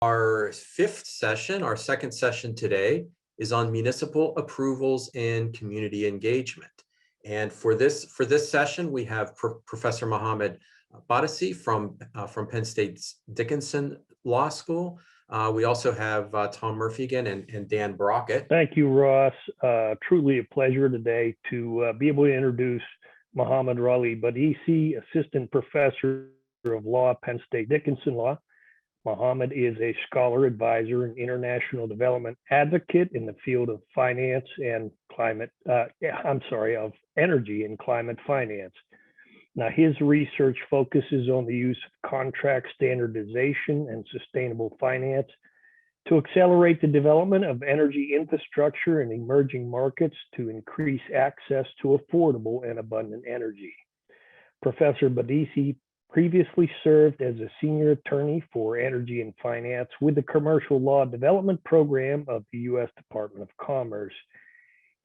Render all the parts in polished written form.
Our fifth session, our second session today, is on municipal approvals and community engagement. And for this session, we have Professor Mohamed Badissy from Penn State's Dickinson Law School. We also have Tom Murphy again and Dan Brockett. Thank you, Ross. Truly a pleasure today to be able to introduce Mohamed Badissy, Assistant Professor of Law at Penn State Dickinson Law. Mohamed is a scholar, advisor, and international development advocate in the field of finance and climate, of energy and climate finance. Now, his research focuses on the use of contract standardization and sustainable finance to accelerate the development of energy infrastructure in emerging markets to increase access to affordable and abundant energy. Professor Badissy previously served as a senior attorney for energy and finance with the Commercial Law Development Program of the U.S. Department of Commerce.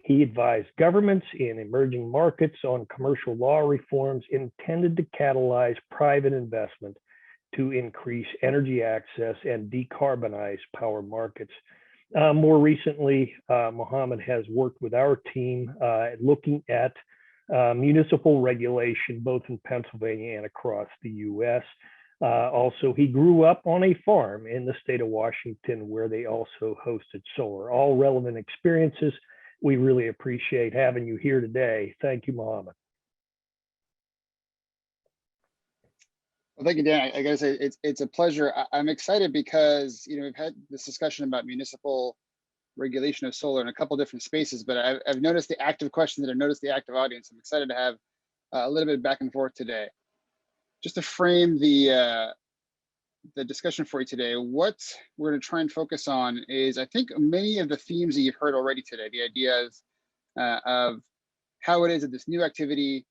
He advised governments in emerging markets on commercial law reforms intended to catalyze private investment to increase energy access and decarbonize power markets. More recently, Mohamed has worked with our team looking at municipal regulation, both in Pennsylvania and across the U.S. Also, he grew up on a farm in the state of Washington where they also hosted solar. All relevant experiences. We really appreciate having you here today. Thank you, Mohamed. Well, thank you, Dan. I gotta say it's a pleasure. I'm excited because we've had this discussion about municipal regulation of solar in a couple different spaces, but I've noticed the active questions and I've noticed the active audience. I'm excited to have a little bit back and forth today. Just to frame the discussion for you today, what we're going to try and focus on is, I think, many of the themes that you've heard already today, the ideas of how it is that this new activity,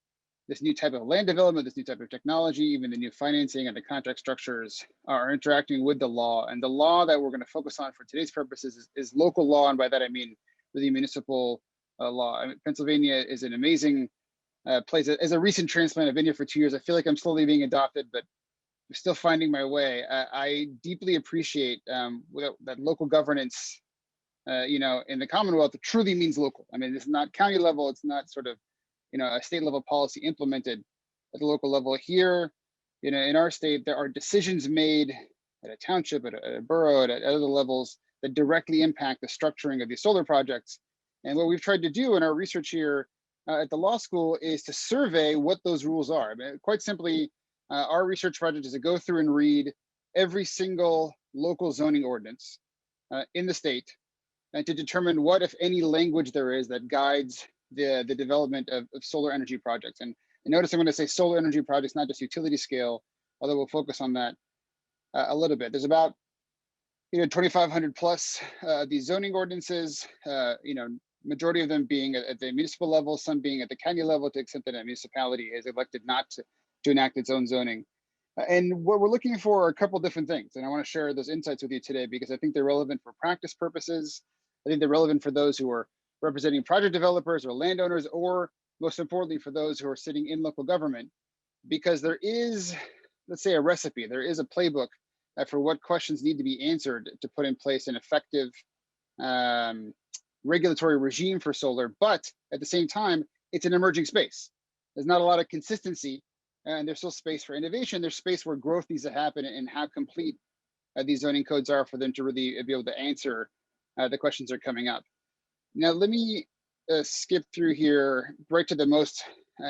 this new type of land development, this new type of technology, even the new financing and the contract structures are interacting with the law. And the law that we're going to focus on for today's purposes is local law. And by that, I mean really municipal law. I mean, Pennsylvania is an amazing place. As a recent transplant, I've been here for 2 years. I feel like I'm slowly being adopted, but I'm still finding my way. I deeply appreciate that local governance, in the Commonwealth, it truly means local. I mean, it's not county level. It's not sort of a state level policy implemented at the local level. Here, in our state, there are decisions made at a township, at a borough, at other levels that directly impact the structuring of these solar projects. And what we've tried to do in our research here at the law school is to survey what those rules are. I mean, quite simply, our research project is to go through and read every single local zoning ordinance in the state and to determine what, if any, language there is that guides the development of solar energy projects. And notice I'm going to say solar energy projects, not just utility scale, although we'll focus on that a little bit. There's about 2,500 plus these zoning ordinances, majority of them being at the municipal level, some being at the county level, to the extent that a municipality is elected not to enact its own zoning. And what we're looking for are a couple different things. And I want to share those insights with you today because I think they're relevant for practice purposes. I think they're relevant for those who are representing project developers or landowners, or most importantly, for those who are sitting in local government, because there is, let's say, a recipe, there is a playbook for what questions need to be answered to put in place an effective regulatory regime for solar. But at the same time, it's an emerging space. There's not a lot of consistency, and there's still space for innovation. There's space where growth needs to happen, and how complete these zoning codes are for them to really be able to answer the questions that are coming up. Now, let me skip through here right to the most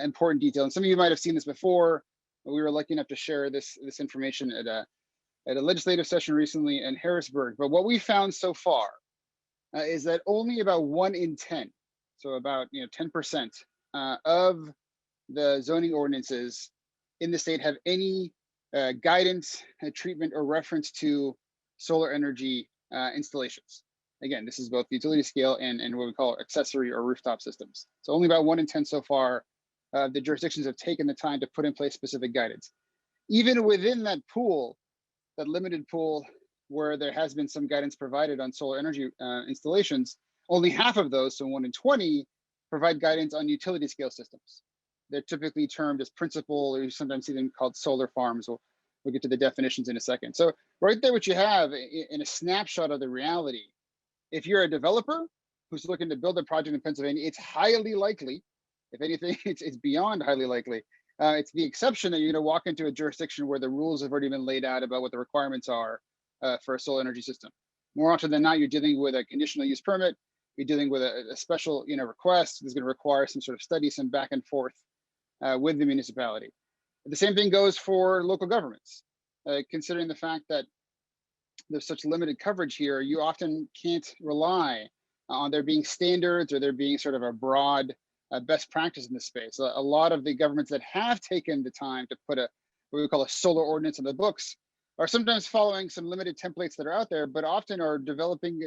important detail. And some of you might have seen this before. We were lucky enough to share this information at a legislative session recently in Harrisburg. But what we found so far is that only about 1 in 10, so about 10% of the zoning ordinances in the state have any guidance, treatment, or reference to solar energy installations. Again, this is both utility scale and what we call accessory or rooftop systems. So only about 1 in 10 so far, the jurisdictions have taken the time to put in place specific guidance. Even within that pool, that limited pool where there has been some guidance provided on solar energy installations, only half of those, so 1 in 20, provide guidance on utility scale systems. They're typically termed as principal, or you sometimes see them called solar farms. We'll get to the definitions in a second. So right there, what you have in a snapshot of the reality, if you're a developer who's looking to build a project in Pennsylvania, it's highly likely, if anything, it's beyond highly likely. It's the exception that you're going to walk into a jurisdiction where the rules have already been laid out about what the requirements are for a solar energy system. More often than not, you're dealing with a conditional use permit. You're dealing with a special, request that's going to require some sort of study, some back and forth with the municipality. The same thing goes for local governments. Considering the fact that there's such limited coverage here, you often can't rely on there being standards or there being sort of a broad best practice in this space. A lot of the governments that have taken the time to put what we call a solar ordinance in the books are sometimes following some limited templates that are out there, but often are developing,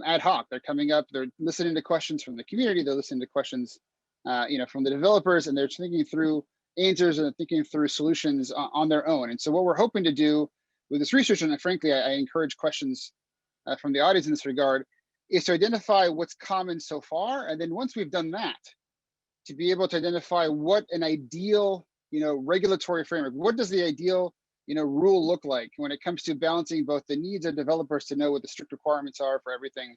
ad hoc. They're coming up, they're listening to questions from the community, they're listening to questions, from the developers, and they're thinking through answers and thinking through solutions on their own. And so what we're hoping to do with this research, and frankly, I encourage questions from the audience in this regard, is to identify what's common so far. And then once we've done that, to be able to identify what an ideal, regulatory framework, what does the ideal, rule look like when it comes to balancing both the needs of developers to know what the strict requirements are for everything,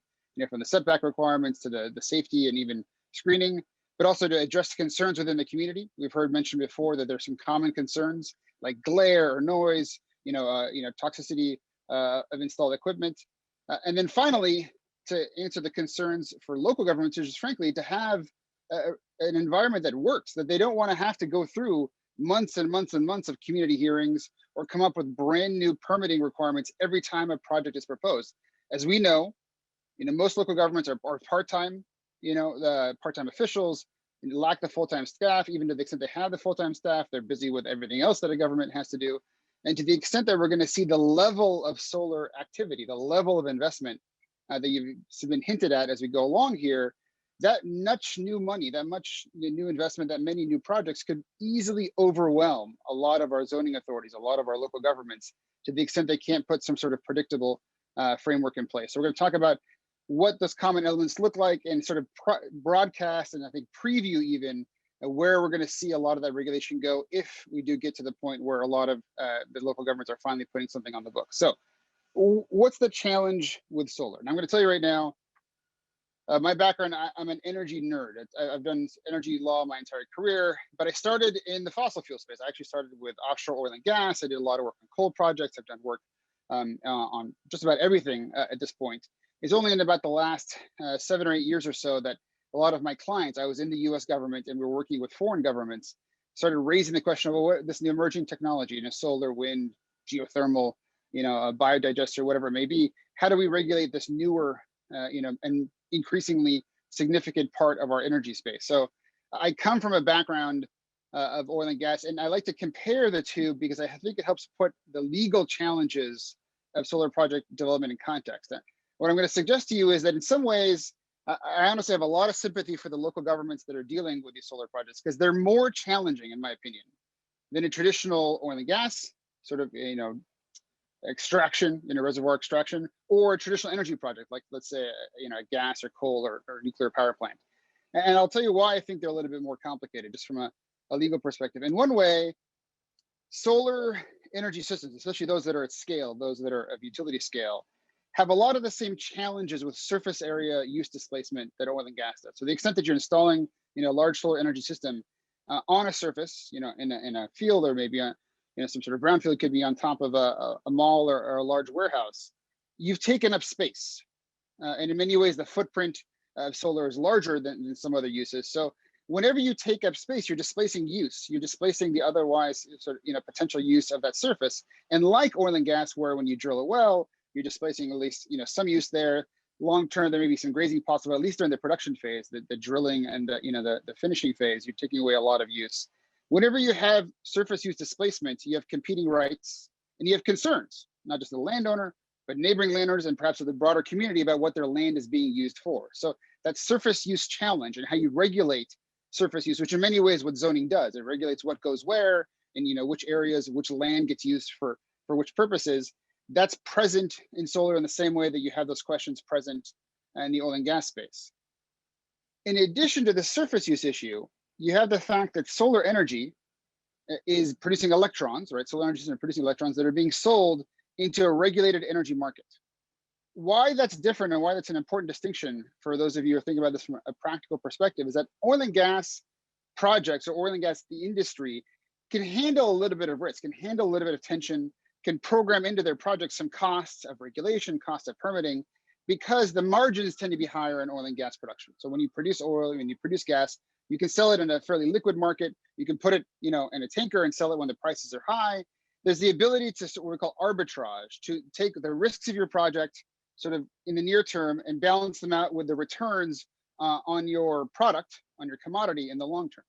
from the setback requirements to the safety and even screening, but also to address concerns within the community. We've heard mentioned before that there's some common concerns like glare or noise, toxicity of installed equipment. And then finally, to answer the concerns for local governments, which is frankly to have an environment that works, that they don't want to have to go through months and months and months of community hearings or come up with brand new permitting requirements every time a project is proposed. As we know, most local governments are part-time, the part-time officials, and lack the full-time staff. Even to the extent they have the full-time staff, they're busy with everything else that a government has to do. And to the extent that we're going to see the level of solar activity, the level of investment that you've been hinted at as we go along here, that much new money, that much new investment, that many new projects could easily overwhelm a lot of our zoning authorities, a lot of our local governments, to the extent they can't put some sort of predictable framework in place. So we're going to talk about what those common elements look like and sort of broadcast and I think preview even where we're going to see a lot of that regulation go if we do get to the point where a lot of the local governments are finally putting something on the book. So what's the challenge with solar? And I'm going to tell you right now, my background, I'm an energy nerd. I've done energy law my entire career, but I started in the fossil fuel space. I actually started with offshore oil and gas. I did a lot of work on coal projects. I've done work on just about everything at this point. It's only in about the last 7 or 8 years or so that a lot of my clients, I was in the US government and we were working with foreign governments, started raising the question of, well, what this new emerging technology, solar, wind, geothermal, a biodigester, whatever it may be, how do we regulate this newer, and increasingly significant part of our energy space? So I come from a background of oil and gas, and I like to compare the two because I think it helps put the legal challenges of solar project development in context. What I'm going to suggest to you is that in some ways, I honestly have a lot of sympathy for the local governments that are dealing with these solar projects because they're more challenging, in my opinion, than a traditional oil and gas sort of, extraction, reservoir extraction, or a traditional energy project, like let's say, a gas or coal or nuclear power plant. And I'll tell you why I think they're a little bit more complicated, just from a legal perspective. In one way, solar energy systems, especially those that are at scale, those that are of utility scale, have a lot of the same challenges with surface area use displacement that oil and gas does. So the extent that you're installing, a large solar energy system on a surface, in a field, or maybe on, some sort of brownfield, could be on top of a mall or a large warehouse, you've taken up space. And in many ways, the footprint of solar is larger than some other uses. So whenever you take up space, you're displacing use. You're displacing the otherwise sort of, potential use of that surface. And like oil and gas, where when you drill a well, you're displacing at least, some use there. Long term, there may be some grazing possible, at least during the production phase, the drilling and the finishing phase, you're taking away a lot of use. Whenever you have surface use displacement, you have competing rights and you have concerns, not just the landowner, but neighboring landowners and perhaps the broader community about what their land is being used for. So that surface use challenge and how you regulate surface use, which in many ways what zoning does, it regulates what goes where and which areas, which land gets used for which purposes. That's present in solar in the same way that you have those questions present in the oil and gas space. In addition to the surface use issue, you have the fact that solar energy is producing electrons, right? Solar energy systems are producing electrons that are being sold into a regulated energy market. Why that's different and why that's an important distinction for those of you who are thinking about this from a practical perspective is that oil and gas projects or oil and gas, the industry, can handle a little bit of risk, can handle a little bit of tension, can program into their projects some costs of regulation, costs of permitting, because the margins tend to be higher in oil and gas production. So when you produce oil, when you produce gas, you can sell it in a fairly liquid market. You can put it, in a tanker and sell it when the prices are high. There's the ability to what we call arbitrage, to take the risks of your project sort of in the near term and balance them out with the returns on your product, on your commodity in the long term.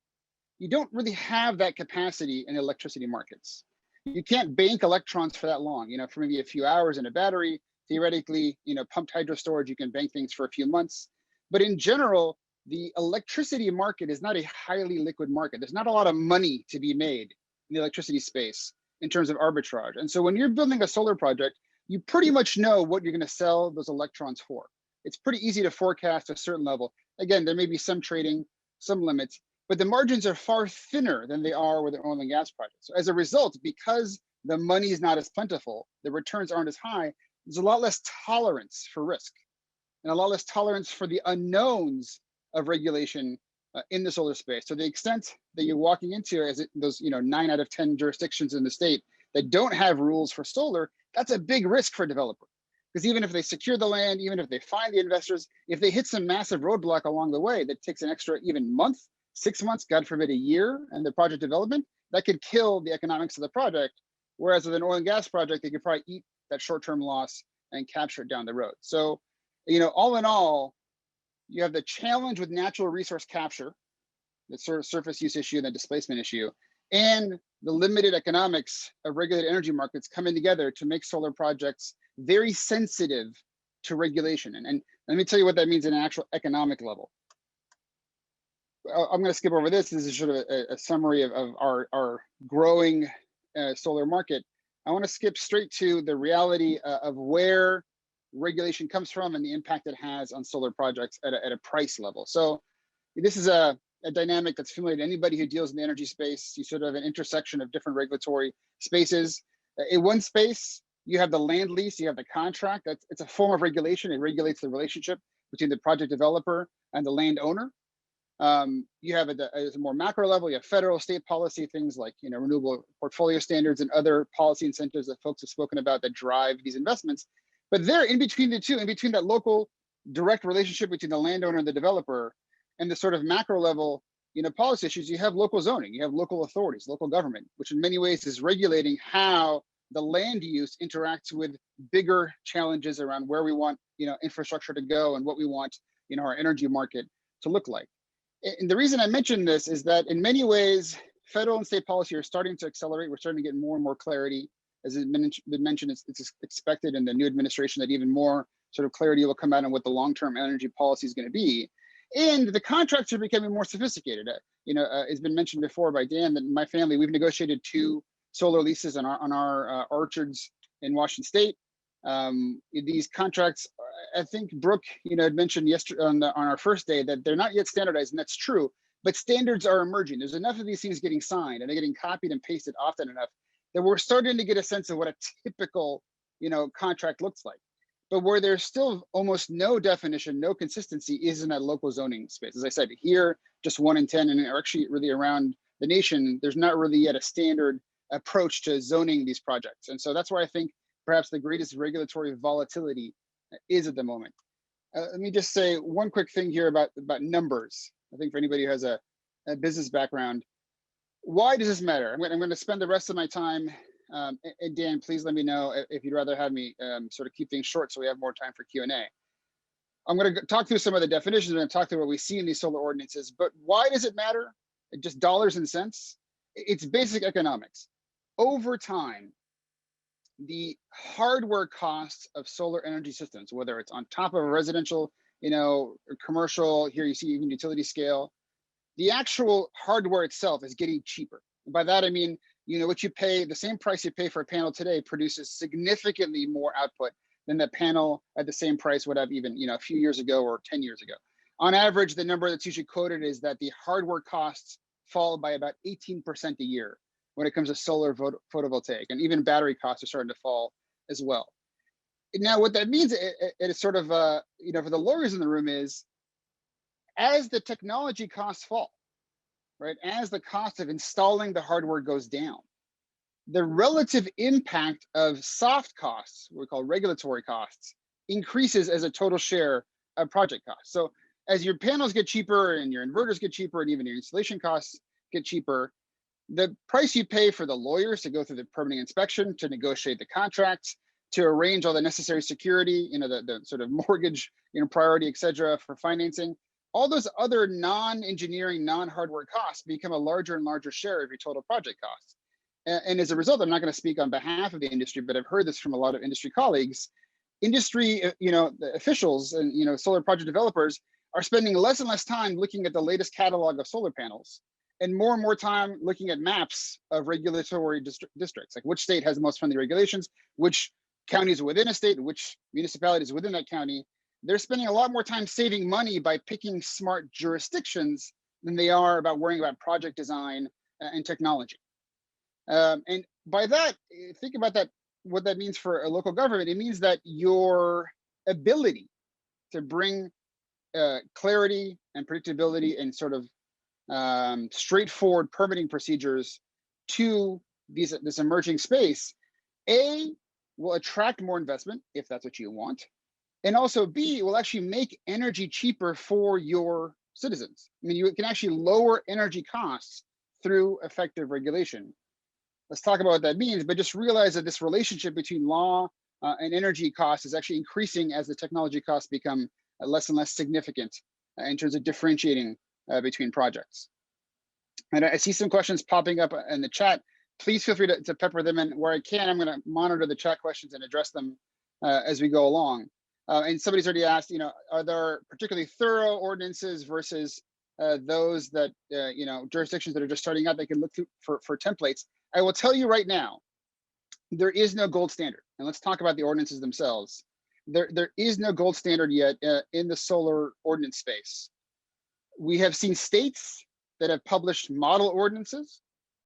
You don't really have that capacity in electricity markets. You can't bank electrons for that long, for maybe a few hours in a battery. Theoretically, pumped hydro storage, you can bank things for a few months. But in general, the electricity market is not a highly liquid market. There's not a lot of money to be made in the electricity space in terms of arbitrage. And so when you're building a solar project, you pretty much know what you're going to sell those electrons for. It's pretty easy to forecast a certain level. Again, there may be some trading, some limits, but the margins are far thinner than they are with an oil and gas project. So as a result, because the money is not as plentiful, the returns aren't as high, there's a lot less tolerance for risk and a lot less tolerance for the unknowns of regulation in the solar space. To the extent that you're walking into those 9 out of 10 jurisdictions in the state that don't have rules for solar, that's a big risk for a developer. Because even if they secure the land, even if they find the investors, if they hit some massive roadblock along the way that takes an extra even month, 6 months, God forbid a year, and the project development, that could kill the economics of the project. Whereas with an oil and gas project, they could probably eat that short-term loss and capture it down the road. So, all in all, you have the challenge with natural resource capture, the sort of surface use issue, the displacement issue, and the limited economics of regulated energy markets coming together to make solar projects very sensitive to regulation. And let me tell you what that means in an actual economic level. I'm going to skip over this. This is sort of a summary of our growing solar market. I want to skip straight to the reality of where regulation comes from and the impact it has on solar projects at a price level. So this is a dynamic that's familiar to anybody who deals in the energy space. You sort of have an intersection of different regulatory spaces. In one space, you have the land lease, you have the contract. It's a form of regulation. It regulates the relationship between the project developer and the landowner. You have at a more macro level, you have federal, state policy, things like renewable portfolio standards and other policy incentives that folks have spoken about that drive these investments. But there, in between the two, in between that local direct relationship between the landowner and the developer and the sort of macro level, policy issues, you have local zoning, you have local authorities, local government, which in many ways is regulating how the land use interacts with bigger challenges around where we want, infrastructure to go and what we want, our energy market to look like. And the reason I mention this is that in many ways, federal and state policy are starting to accelerate. We're starting to get more and more clarity. As has been mentioned, it's expected in the new administration that even more sort of clarity will come out on what the long-term energy policy is going to be. And the contracts are becoming more sophisticated. It's been mentioned before by Dan that in my family, we've negotiated 2 solar leases on our orchards in Washington State. These contracts, I think Brooke, had mentioned yesterday on our first day that they're not yet standardized, and that's true. But standards are emerging. There's enough of these things getting signed, and they're getting copied and pasted often enough that we're starting to get a sense of what a typical, contract looks like. But where there's still almost no definition, no consistency, is in that local zoning space. As I said, here, just 1 in 10, and actually really around the nation, there's not really yet a standard approach to zoning these projects. And so that's where I think perhaps the greatest regulatory volatility is at the moment. Let me just say one quick thing here about numbers. I think for anybody who has a business background, why does this matter? I'm going to spend the rest of my time, and Dan, please let me know if you'd rather have me sort of keep things short so we have more time for Q&A. I'm going to talk through some of the definitions and talk through what we see in these solar ordinances, but why does it matter? Just dollars and cents? It's basic economics. Over time, the hardware costs of solar energy systems, whether it's on top of a residential, commercial, here you see even utility scale, the actual hardware itself is getting cheaper. And by that, I mean, what you pay, the same price you pay for a panel today produces significantly more output than the panel at the same price would have even, a few years ago or 10 years ago. On average, the number that's usually quoted is that the hardware costs fall by about 18% a year. when it comes to solar photovoltaic, and even battery costs are starting to fall as well. Now, what that means, it is sort of, for the lawyers in the room, is as the technology costs fall, right, as the cost of installing the hardware goes down, the relative impact of soft costs, what we call regulatory costs, increases as a total share of project costs. So as your panels get cheaper and your inverters get cheaper and even your installation costs get cheaper, the price you pay for the lawyers to go through the permitting inspection, to negotiate the contracts, to arrange all the necessary security, the sort of mortgage, priority, et cetera, for financing, all those other non-engineering, non-hardware costs become a larger and larger share of your total project costs. And as a result, I'm not going to speak on behalf of the industry, but I've heard this from a lot of industry colleagues. Industry, the officials and, solar project developers are spending less and less time looking at the latest catalog of solar panels and more time looking at maps of regulatory districts, like which state has the most friendly regulations, which counties within a state, which municipalities within that county. They're spending a lot more time saving money by picking smart jurisdictions than they are about worrying about project design and technology. And by that, think about that, what that means for a local government. It means that your ability to bring clarity and predictability and sort of straightforward permitting procedures to this emerging space, A, will attract more investment if that's what you want, and also B, will actually make energy cheaper for your citizens. I mean, you can actually lower energy costs through effective regulation. Let's talk about what that means, but just realize that this relationship between law and energy costs is actually increasing as the technology costs become less and less significant in terms of differentiating between projects. And I see some questions popping up in the chat. Please feel free to pepper them in where I can. I'm going to monitor the chat questions and address them as we go along. And somebody's already asked, are there particularly thorough ordinances versus those that, jurisdictions that are just starting out, they can look through for templates. I will tell you right now, there is no gold standard. And let's talk about the ordinances themselves. There is no gold standard yet in the solar ordinance space. We have seen states that have published model ordinances,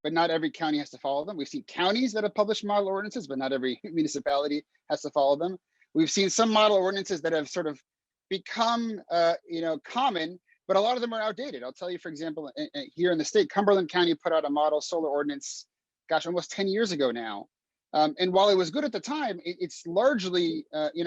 but not every county has to follow them. We've seen counties that have published model ordinances, but not every municipality has to follow them. We've seen some model ordinances that have sort of become, common, but a lot of them are outdated. I'll tell you, for example, here in the state, Cumberland County put out a model solar ordinance, almost 10 years ago now. And while it was good at the time, it's largely,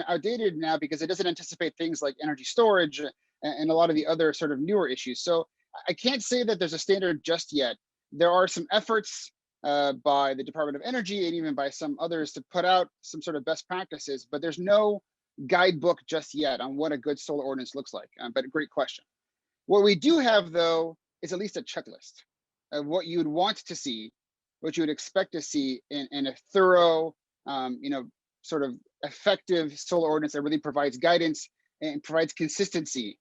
outdated now because it doesn't anticipate things like energy storage and a lot of the other sort of newer issues. So I can't say that there's a standard just yet. There are some efforts by the Department of Energy and even by some others to put out some sort of best practices, but there's no guidebook just yet on what a good solar ordinance looks like. But a great question. What we do have, though, is at least a checklist of what you would want to see, what you would expect to see in a thorough, sort of effective solar ordinance that really provides guidance and provides consistency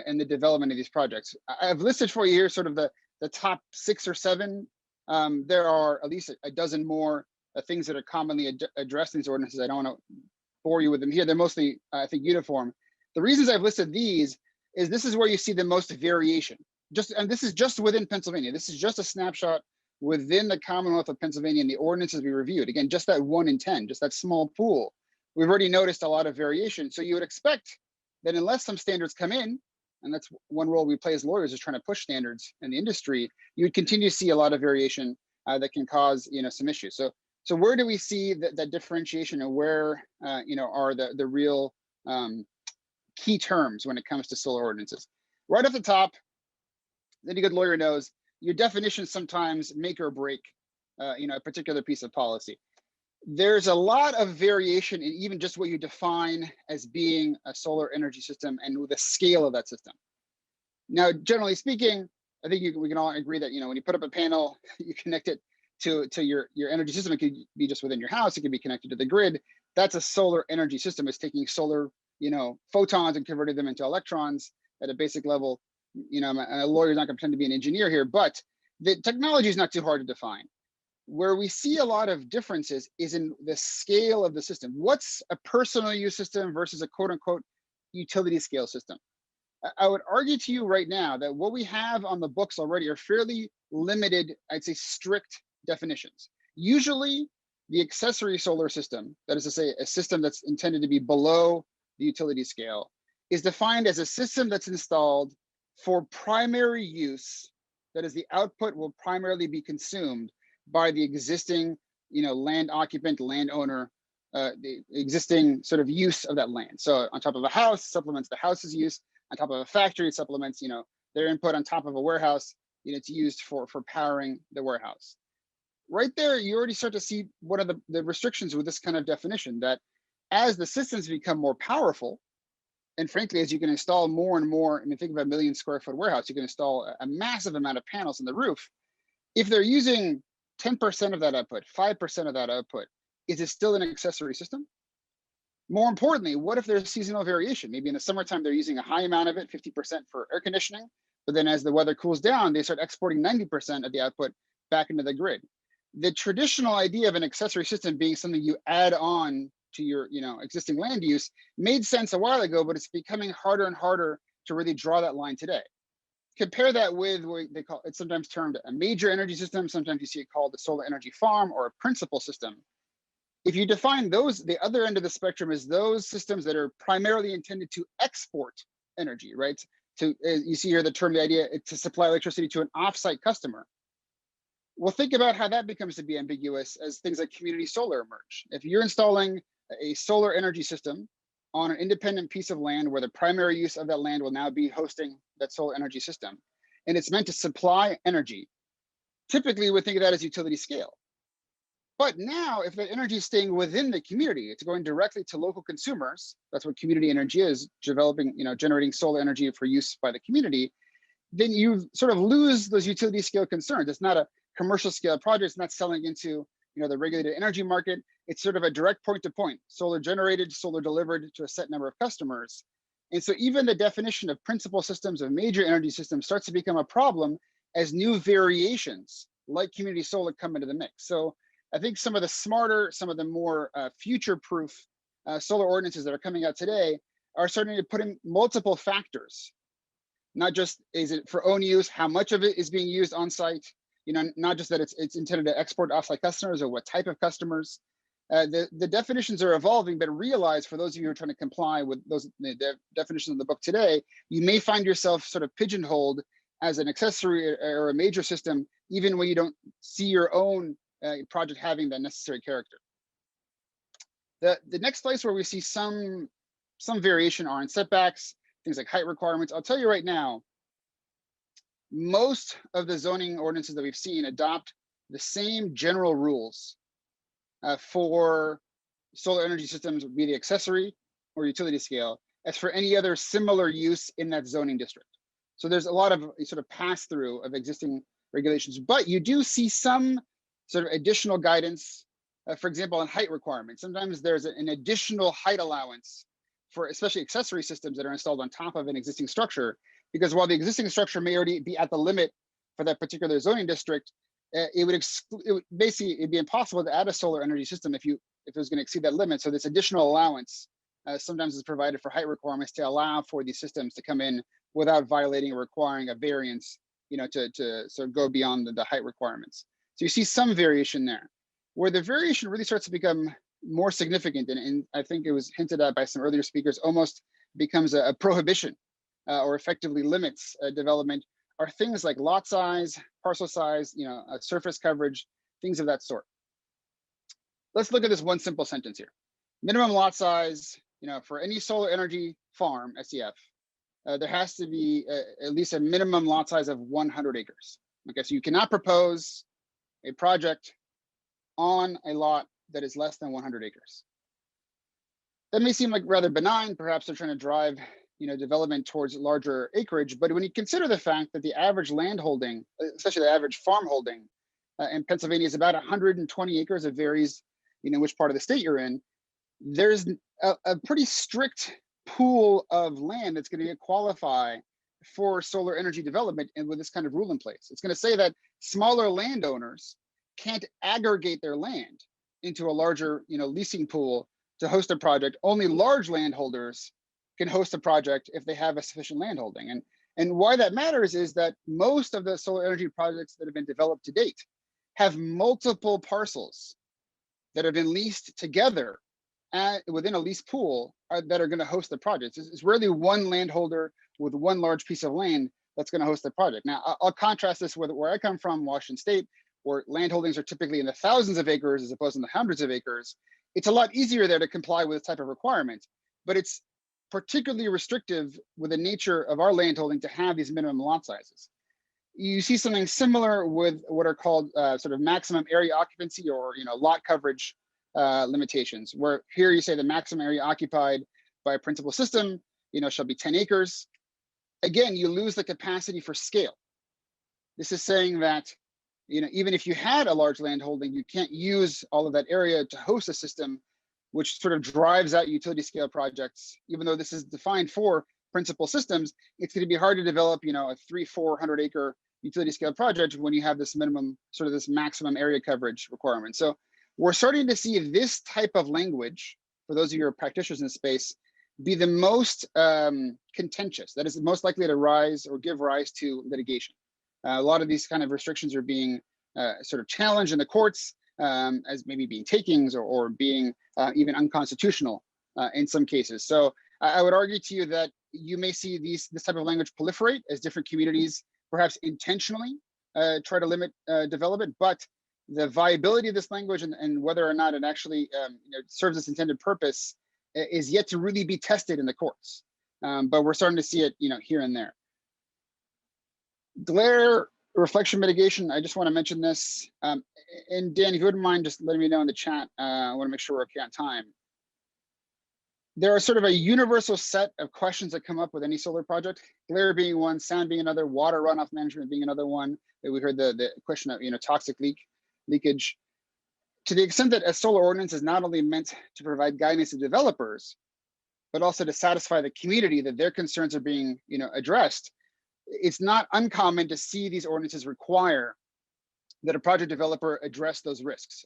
in the development of these projects. I've listed for you here sort of the top 6 or 7. There are at least a dozen more things that are commonly addressed in these ordinances. I don't want to bore you with them here. They're mostly, I think, uniform. The reasons I've listed these is this is where you see the most variation. And this is just within Pennsylvania. This is just a snapshot within the Commonwealth of Pennsylvania and the ordinances we reviewed. Again, just that 1 in 10, just that small pool. We've already noticed a lot of variation. So you would expect that unless some standards come in, and that's one role we play as lawyers, is trying to push standards in the industry, you would continue to see a lot of variation that can cause some issues. So where do we see that differentiation, and where are the real key terms when it comes to solar ordinances? Right off the top, any good lawyer knows your definitions sometimes make or break a particular piece of policy. There's a lot of variation in even just what you define as being a solar energy system and the scale of that system. Now, generally speaking, I think we can all agree that when you put up a panel, you connect it to your energy system. It could be just within your house. It could be connected to the grid. That's a solar energy system. It's taking solar photons and converting them into electrons at a basic level. A lawyer's not going to pretend to be an engineer here, but the technology is not too hard to define. Where we see a lot of differences is in the scale of the system. What's a personal use system versus a quote unquote utility scale system? I would argue to you right now that what we have on the books already are fairly limited, I'd say strict definitions. Usually the accessory solar system, that is to say, a system that's intended to be below the utility scale, is defined as a system that's installed for primary use. That is, the output will primarily be consumed by the existing, land occupant, landowner, the existing sort of use of that land. So on top of a house, supplements the house's use. On top of a factory, it supplements, their input. On top of a warehouse, it's used for powering the warehouse. Right there, you already start to see one of the restrictions with this kind of definition, that as the systems become more powerful, and frankly, as you can install more and more, think of a 1 million square foot warehouse, you can install a massive amount of panels on the roof. If they're using 10% of that output, 5% of that output, is it still an accessory system? More importantly, what if there's seasonal variation? Maybe in the summertime, they're using a high amount of it, 50% for air conditioning, but then as the weather cools down, they start exporting 90% of the output back into the grid. The traditional idea of an accessory system being something you add on to your existing land use made sense a while ago, but it's becoming harder and harder to really draw that line today. Compare that with what they call, it's sometimes termed a major energy system. Sometimes you see it called a solar energy farm or a principal system. If you define those, the other end of the spectrum is those systems that are primarily intended to export energy, right? You see here the term, the idea, to supply electricity to an offsite customer. Well, think about how that becomes to be ambiguous as things like community solar emerge. If you're installing a solar energy system on an independent piece of land where the primary use of that land will now be hosting that solar energy system, and it's meant to supply energy, typically we think of that as utility scale. But now, if the energy is staying within the community, it's going directly to local consumers. That's what community energy is, developing, generating solar energy for use by the community. Then you sort of lose those utility scale concerns. It's not a commercial scale project. It's not selling into, the regulated energy market. It's sort of a direct point to point, solar generated, solar delivered to a set number of customers. And so even the definition of principal systems, of major energy systems, starts to become a problem as new variations like community solar come into the mix. So I think some of the smarter, some of the more future-proof solar ordinances that are coming out today are starting to put in multiple factors. Not just is it for own use, how much of it is being used on site, not just that it's intended to export to offsite customers or what type of customers. The definitions are evolving, but realize for those of you who are trying to comply with the definitions in the book today, you may find yourself sort of pigeonholed as an accessory or a major system, even when you don't see your own project having that necessary character. The next place where we see some variation are in setbacks, things like height requirements. I'll tell you right now, most of the zoning ordinances that we've seen adopt the same general rules for solar energy systems, be the accessory or utility scale, as for any other similar use in that zoning district. So there's a lot of sort of pass through of existing regulations, but you do see some sort of additional guidance, for example, on height requirements. Sometimes there's an additional height allowance for especially accessory systems that are installed on top of an existing structure, because while the existing structure may already be at the limit for that particular zoning district, it would basically, it'd be impossible to add a solar energy system if it was going to exceed that limit. So this additional allowance sometimes is provided for height requirements to allow for these systems to come in without violating or requiring a variance, to sort of go beyond the height requirements. So you see some variation there. Where the variation really starts to become more significant, and I think it was hinted at by some earlier speakers, almost becomes a prohibition or effectively limits development, are things like lot size, parcel size, surface coverage, things of that sort. Let's look at this one simple sentence here. Minimum lot size, for any solar energy farm, SEF, there has to be at least a minimum lot size of 100 acres. Okay, so you cannot propose a project on a lot that is less than 100 acres. That may seem like rather benign. Perhaps they're trying to drive, development towards larger acreage. But when you consider the fact that the average land holding, especially the average farm holding in Pennsylvania is about 120 acres, it varies, which part of the state you're in, there's a pretty strict pool of land that's going to qualify for solar energy development, and with this kind of rule in place. It's going to say that smaller landowners can't aggregate their land into a larger, leasing pool to host a project. Only large landholders can host a project if they have a sufficient land holding. And why that matters is that most of the solar energy projects that have been developed to date have multiple parcels that have been leased together within a lease pool that are going to host the project. It's rarely one landholder with one large piece of land that's going to host the project. Now, I'll contrast this with where I come from, Washington State, where landholdings are typically in the thousands of acres as opposed to the hundreds of acres. It's a lot easier there to comply with this type of requirement, but it's particularly restrictive with the nature of our landholding to have these minimum lot sizes. You see something similar with what are called sort of maximum area occupancy or lot coverage limitations, where here you say the maximum area occupied by a principal system shall be 10 acres. Again, you lose the capacity for scale. This is saying that even if you had a large land holding, you can't use all of that area to host a system, which sort of drives out utility scale projects. Even though this is defined for principal systems, it's going to be hard to develop a 300-400 acre utility scale project when you have this minimum, sort of this maximum area coverage requirement. So we're starting to see this type of language, for those of you who are practitioners in the space, be the most contentious. That is most likely to rise or give rise to litigation. A lot of these kind of restrictions are being sort of challenged in the courts as maybe being takings or being even unconstitutional in some cases. So I would argue to you that you may see this type of language proliferate as different communities perhaps intentionally try to limit development, but the viability of this language and whether or not it actually serves its intended purpose is yet to really be tested in the courts. But we're starting to see it here and there. Glare reflection mitigation, I just want to mention this. And Dan, if you wouldn't mind just letting me know in the chat, I want to make sure we're okay on time. There are sort of a universal set of questions that come up with any solar project, glare being one, sound being another, water runoff management being another one. We heard the question of toxic leakage. To the extent that a solar ordinance is not only meant to provide guidance to developers, but also to satisfy the community that their concerns are being addressed, it's not uncommon to see these ordinances require that a project developer address those risks.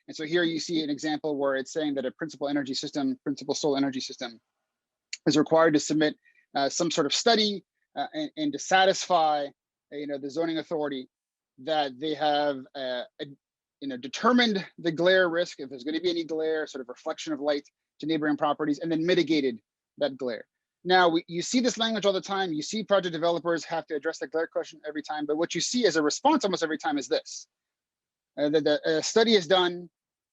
And so here you see an example where it's saying that a principal solar energy system is required to submit some sort of study and to satisfy the zoning authority that they have determined the glare risk, if there's going to be any glare, sort of reflection of light to neighboring properties, and then mitigated that glare. Now, you see this language all the time. You see project developers have to address the glare question every time, but what you see as a response almost every time is this. The study is done,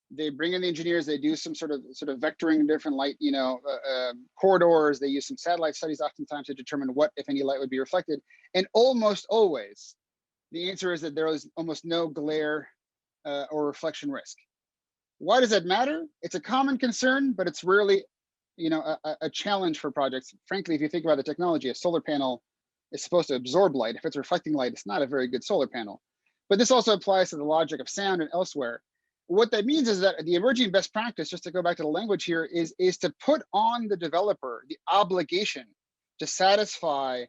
they bring in the engineers, they do some sort of vectoring different light corridors, they use some satellite studies oftentimes to determine what, if any, light would be reflected. And almost always, the answer is that there is almost no glare or reflection risk. Why does that matter? It's a common concern, but it's rarely a challenge for projects. Frankly, if you think about the technology, a solar panel is supposed to absorb light. If it's reflecting light, it's not a very good solar panel. But this also applies to the logic of sound and elsewhere. What that means is that the emerging best practice, just to go back to the language here, is to put on the developer the obligation to satisfy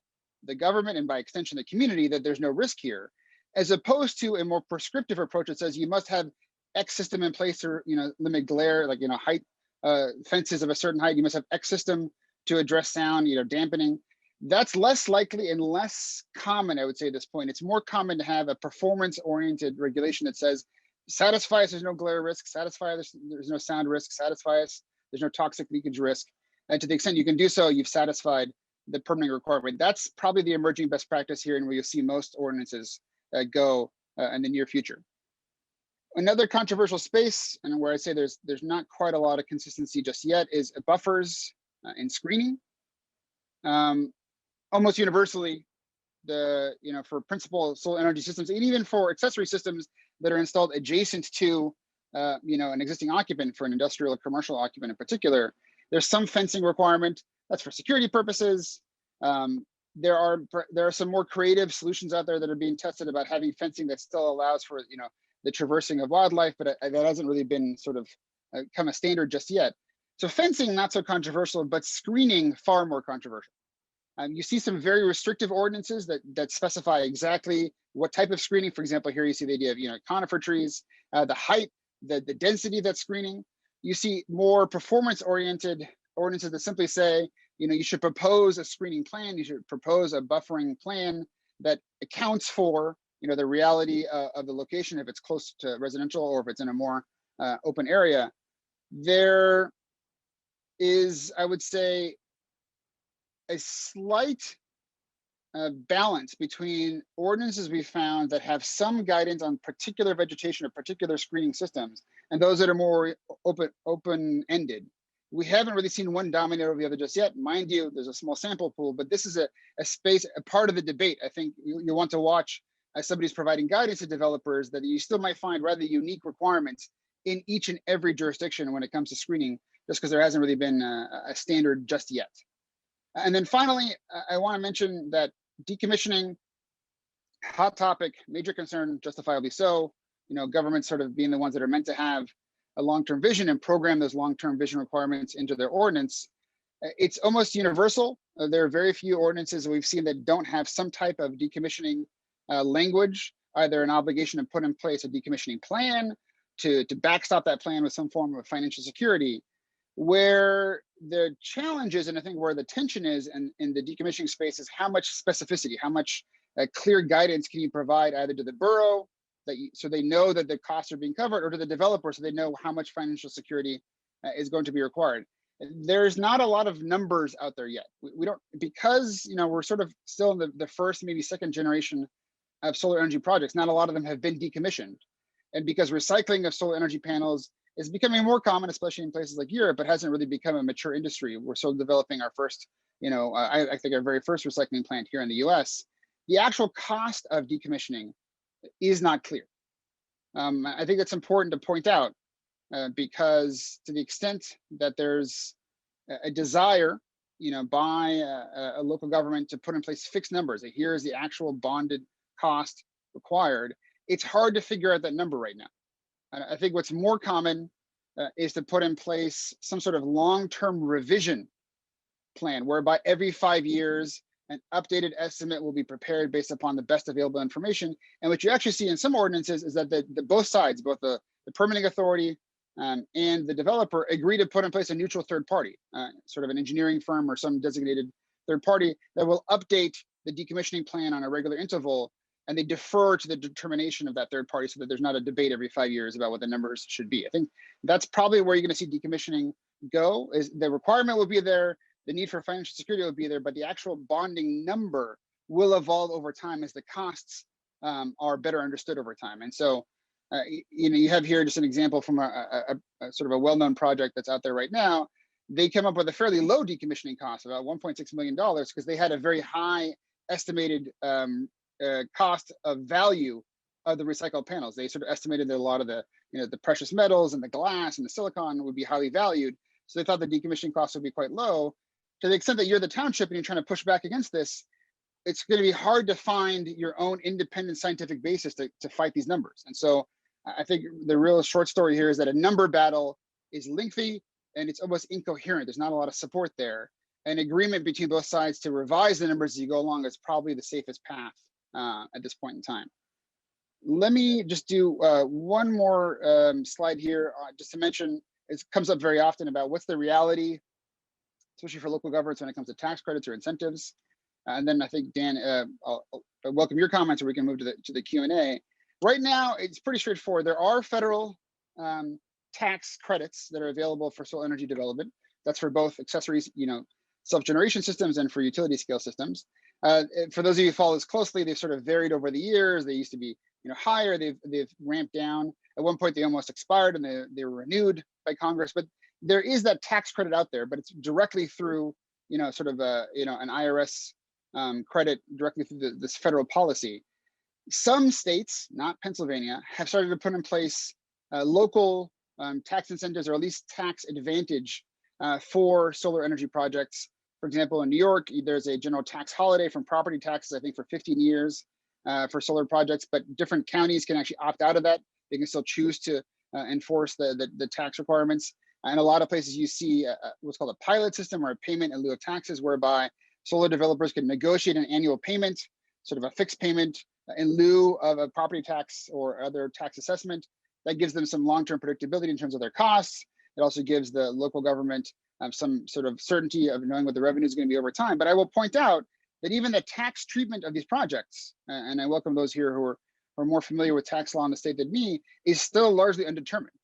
the government and by extension the community that there's no risk here, as opposed to a more prescriptive approach that says you must have X system in place to limit glare, like height, fences of a certain height, you must have X system to address sound, dampening. That's less likely and less common, I would say at this point. It's more common to have a performance-oriented regulation that says, satisfy us, there's no glare risk, satisfy us, there's no sound risk, satisfy us, there's no toxic leakage risk. And to the extent you can do so, you've satisfied the permitting requirement. That's probably the emerging best practice here and where you'll see most ordinances go in the near future. Another controversial space, and where I say there's not quite a lot of consistency just yet, is buffers and screening. Almost universally, for principal solar energy systems, and even for accessory systems that are installed adjacent to an existing occupant, for an industrial or commercial occupant in particular, there's some fencing requirement. That's for security purposes. There are some more creative solutions out there that are being tested about having fencing that still allows for the traversing of wildlife, but that hasn't really been sort of come a standard just yet. So fencing, not so controversial, but screening, far more controversial. You see some very restrictive ordinances that specify exactly what type of screening. For example, here you see the idea of conifer trees, the height, the density of that screening. You see more performance-oriented ordinances that simply say, you should propose a screening plan, you should propose a buffering plan that accounts for the reality of the location, if it's close to residential or if it's in a more open area. There is, I would say, a slight balance between ordinances we found that have some guidance on particular vegetation or particular screening systems, and those that are more open-ended. We haven't really seen one dominate over the other just yet. Mind you, there's a small sample pool, but this is a space, a part of the debate. I think you want to watch as somebody's providing guidance to developers that you still might find rather unique requirements in each and every jurisdiction when it comes to screening, just because there hasn't really been a standard just yet. And then finally, I want to mention that decommissioning, hot topic, major concern, justifiably so. Governments sort of being the ones that are meant to have a long-term vision and program those long-term vision requirements into their ordinance. It's almost universal. There are very few ordinances that we've seen that don't have some type of decommissioning language, either an obligation to put in place a decommissioning plan, to backstop that plan with some form of financial security. Where the challenge is, and I think where the tension is in the decommissioning space, is how much specificity, how much clear guidance can you provide either to the borough so they know that the costs are being covered, or to the developer so they know how much financial security is going to be required. There's not a lot of numbers out there yet. We don't, because we're sort of still in the first, maybe second generation of solar energy projects. Not a lot of them have been decommissioned, and because recycling of solar energy panels is becoming more common, especially in places like Europe, but hasn't really become a mature industry. We're still developing our first, I think our very first recycling plant here in the US. The actual cost of decommissioning is not clear. I think that's important to point out because to the extent that there's a desire, by a local government to put in place fixed numbers, that here's the actual bonded cost required, it's hard to figure out that number right now. I think what's more common is to put in place some sort of long-term revision plan, whereby every 5 years, an updated estimate will be prepared based upon the best available information. And what you actually see in some ordinances is that both sides, both the permitting authority and the developer, agree to put in place a neutral third party, sort of an engineering firm or some designated third party that will update the decommissioning plan on a regular interval, and they defer to the determination of that third party so that there's not a debate every 5 years about what the numbers should be. I think that's probably where you're going to see decommissioning go, is the requirement will be there, the need for financial security will be there, but the actual bonding number will evolve over time as the costs are better understood over time. And so, you have here just an example from a sort of a well-known project that's out there right now. They came up with a fairly low decommissioning cost, about $1.6 million, because they had a very high estimated cost of value of the recycled panels. They sort of estimated that a lot of the precious metals and the glass and the silicon would be highly valued. So they thought the decommissioning costs would be quite low. To the extent that you're the township and you're trying to push back against this, it's going to be hard to find your own independent scientific basis to fight these numbers. And so I think the real short story here is that a number battle is lengthy and it's almost incoherent. There's not a lot of support there. An agreement between both sides to revise the numbers as you go along is probably the safest path at this point in time. Let me just do one more slide here, just to mention, it comes up very often about what's the reality, especially for local governments when it comes to tax credits or incentives. And then I think, Dan, I'll welcome your comments, or we can move to the Q&A. Right now, it's pretty straightforward. There are federal tax credits that are available for solar energy development. That's for both accessories, self-generation systems and for utility scale systems. For those of you who follow this closely, they've sort of varied over the years. They used to be higher, they've ramped down. At one point, they almost expired and they were renewed by Congress. But there is that tax credit out there, but it's directly through, sort of an IRS credit directly through this federal policy. Some states, not Pennsylvania, have started to put in place local tax incentives, or at least tax advantage for solar energy projects. For example, in New York, there's a general tax holiday from property taxes, I think for 15 years for solar projects, but different counties can actually opt out of that. They can still choose to enforce the tax requirements. And a lot of places you see what's called a pilot system, or a payment in lieu of taxes, whereby solar developers can negotiate an annual payment, sort of a fixed payment in lieu of a property tax or other tax assessment. That gives them some long-term predictability in terms of their costs. It also gives the local government some sort of certainty of knowing what the revenue is going to be over time. But I will point out that even the tax treatment of these projects, and I welcome those here who are are more familiar with tax law in the state than me, is still largely undetermined.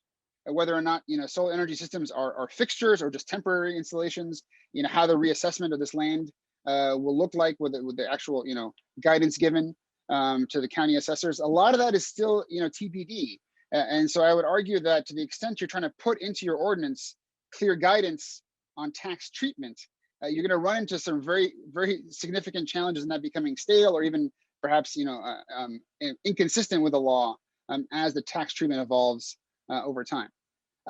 Whether or not solar energy systems are fixtures or just temporary installations, how the reassessment of this land will look like with the actual guidance given to the county assessors. A lot of that is still TBD. And so I would argue that to the extent you're trying to put into your ordinance clear guidance on tax treatment, you're going to run into some very, very significant challenges in that becoming stale or even perhaps inconsistent with the law as the tax treatment evolves over time.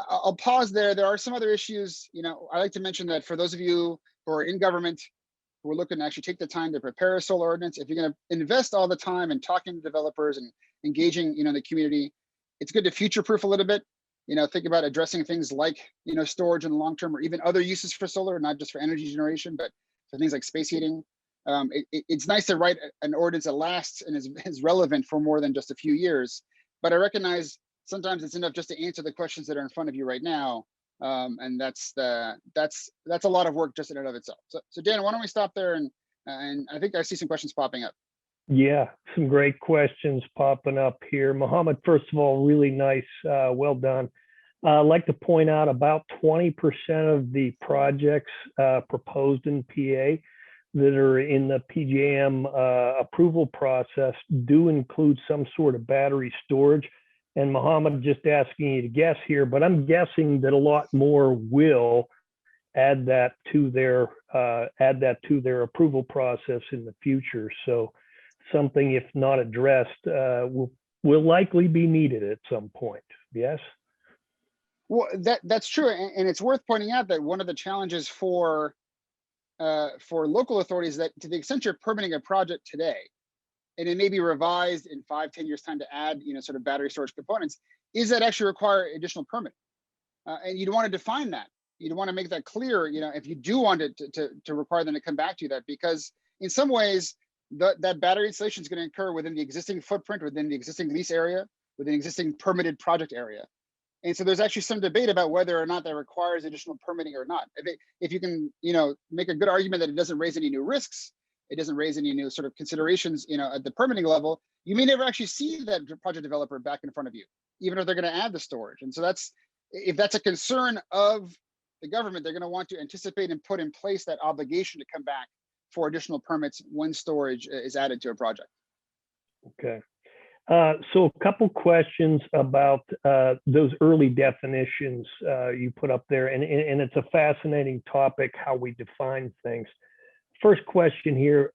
I'll pause there. There are some other issues. I like to mention that for those of you who are in government, who are looking to actually take the time to prepare a solar ordinance, if you're going to invest all the time in talking to developers and engaging the community, it's good to future-proof a little bit. Think about addressing things like storage in the long term, or even other uses for solar, not just for energy generation, but for things like space heating. It's nice to write an ordinance that lasts and is relevant for more than just a few years. But I recognize sometimes it's enough just to answer the questions that are in front of you right now, and that's a lot of work just in and of itself. So Dan, why don't we stop there? And I think I see some questions popping up. Yeah, some great questions popping up here. Mohamed, first of all, really nice, well done. I'd like to point out about 20% of the projects proposed in PA that are in the PJM approval process do include some sort of battery storage. And Mohamed, just asking you to guess here, but I'm guessing that a lot more will add that to their approval process in the future. So something, if not addressed, will likely be needed at some point. Yes. Well, that's true, and it's worth pointing out that one of the challenges for local authorities that to the extent you're permitting a project today, and it may be revised in 5-10 years time to add sort of battery storage components, is that actually require additional permitting, and you'd want to define that. You'd want to make that clear. If you do want it to require them to come back to that, because in some ways that battery installation is going to occur within the existing footprint, within the existing lease area, within existing permitted project area. And so there's actually some debate about whether or not that requires additional permitting or not. If you can, make a good argument that it doesn't raise any new risks, it doesn't raise any new sort of considerations, at the permitting level, you may never actually see that project developer back in front of you, even if they're going to add the storage. And so if that's a concern of the government, they're going to want to anticipate and put in place that obligation to come back for additional permits when storage is added to a project. Okay. So a couple questions about those early definitions you put up there, and it's a fascinating topic, how we define things. First question here,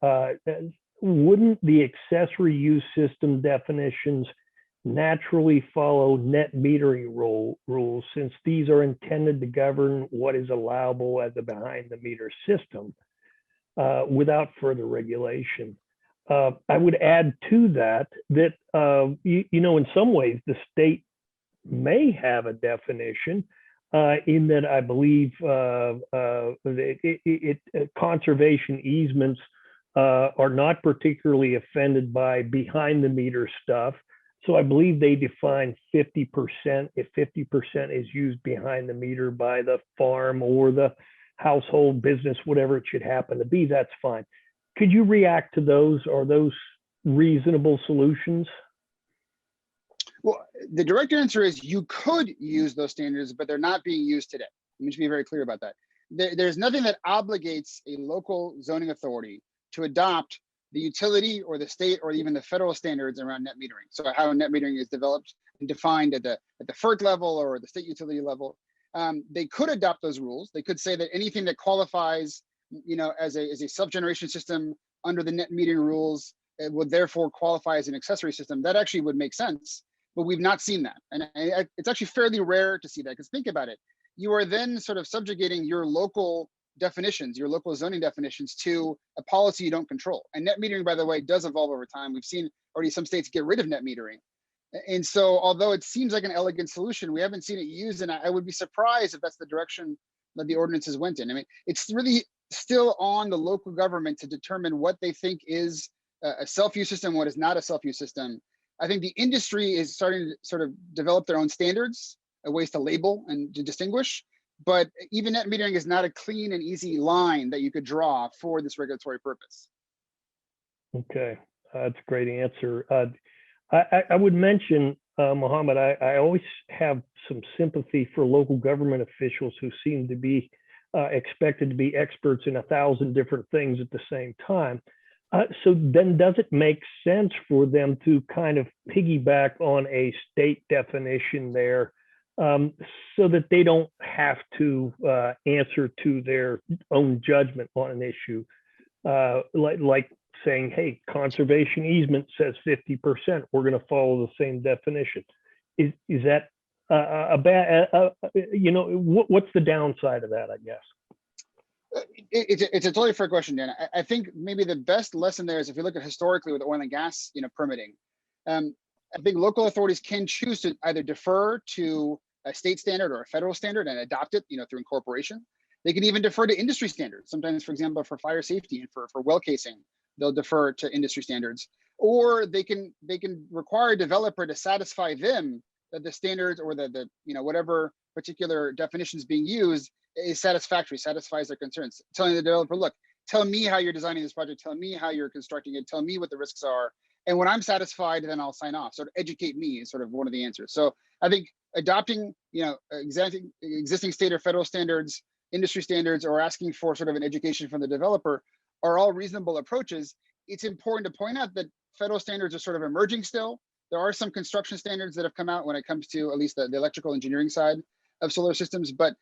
wouldn't the accessory use system definitions naturally follow net metering rules, since these are intended to govern what is allowable as a behind the meter system without further regulation? I would add to that in some ways the state may have a definition in that I believe conservation easements are not particularly offended by behind the meter stuff. So I believe they define 50%, if 50% is used behind the meter by the farm or the household business, whatever it should happen to be, that's fine. Could you react to those? Are those reasonable solutions? Well, the direct answer is you could use those standards, but they're not being used today. Let me just be very clear about that. There's nothing that obligates a local zoning authority to adopt the utility or the state or even the federal standards around net metering. So how net metering is developed and defined at the FERC level or the state utility level. They could adopt those rules. They could say that anything that qualifies as a self-generation system under the net metering rules, it would therefore qualify as an accessory system. That actually would make sense, but we've not seen that. And it's actually fairly rare to see that, because think about it. You are then sort of subjugating your local definitions, your local zoning definitions, to a policy you don't control. And net metering, by the way, does evolve over time. We've seen already some states get rid of net metering. And so although it seems like an elegant solution, we haven't seen it used, and I would be surprised if that's the direction that the ordinances went in. I mean, it's really still on the local government to determine what they think is a self-use system, what is not a self-use system. I think the industry is starting to sort of develop their own standards, ways to label and to distinguish. But even net metering is not a clean and easy line that you could draw for this regulatory purpose. Okay, that's a great answer. I would mention, Mohammed, I always have some sympathy for local government officials who seem to be expected to be experts in 1,000 different things at the same time. So then does it make sense for them to kind of piggyback on a state definition there, so that they don't have to answer to their own judgment on an issue? Like saying, hey, conservation easement says 50%, we're going to follow the same definition. Is that a bad, what's the downside of that, I guess? It's a totally fair question, Dan. I think maybe the best lesson there is if you look at historically with oil and gas, permitting. I think local authorities can choose to either defer to a state standard or a federal standard and adopt it, through incorporation. They can even defer to industry standards. Sometimes, for example, for fire safety and for well casing, they'll defer to industry standards. Or they can require a developer to satisfy them that the standards or the whatever particular definition is being used is satisfactory, satisfies their concerns. Telling the developer, look, tell me how you're designing this project, tell me how you're constructing it, tell me what the risks are. And when I'm satisfied, then I'll sign off. Sort of educate me is sort of one of the answers. So I think adopting, existing state or federal standards, industry standards, or asking for sort of an education from the developer are all reasonable approaches. It's important to point out that federal standards are sort of emerging still. There are some construction standards that have come out when it comes to at least the electrical engineering side of solar systems, but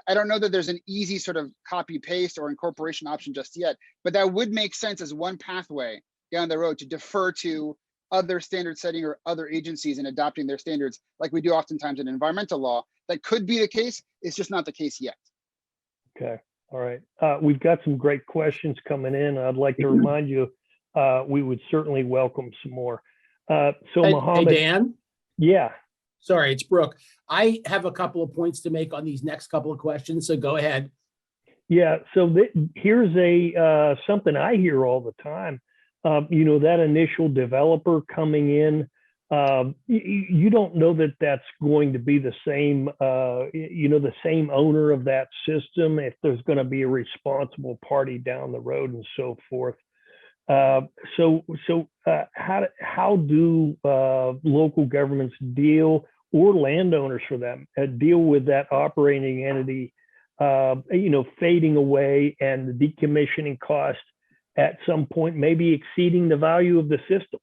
I don't know that there's an easy sort of copy paste or incorporation option just yet, but that would make sense as one pathway down the road to defer to other standard setting or other agencies in adopting their standards, like we do oftentimes in environmental law. That could be the case. It's just not the case yet. Okay. All right. We've got some great questions coming in. I'd like to remind you, we would certainly welcome some more. So Mohamed. Hey, Dan. Yeah. Sorry, it's Brooke. I have a couple of points to make on these next couple of questions, so go ahead. Yeah, so here's something I hear all the time. That initial developer coming in, you don't know that that's going to be the same, the same owner of that system, if there's going to be a responsible party down the road and so forth. So how do local governments deal, or landowners for them, deal with that operating entity, fading away and the decommissioning cost at some point maybe exceeding the value of the system?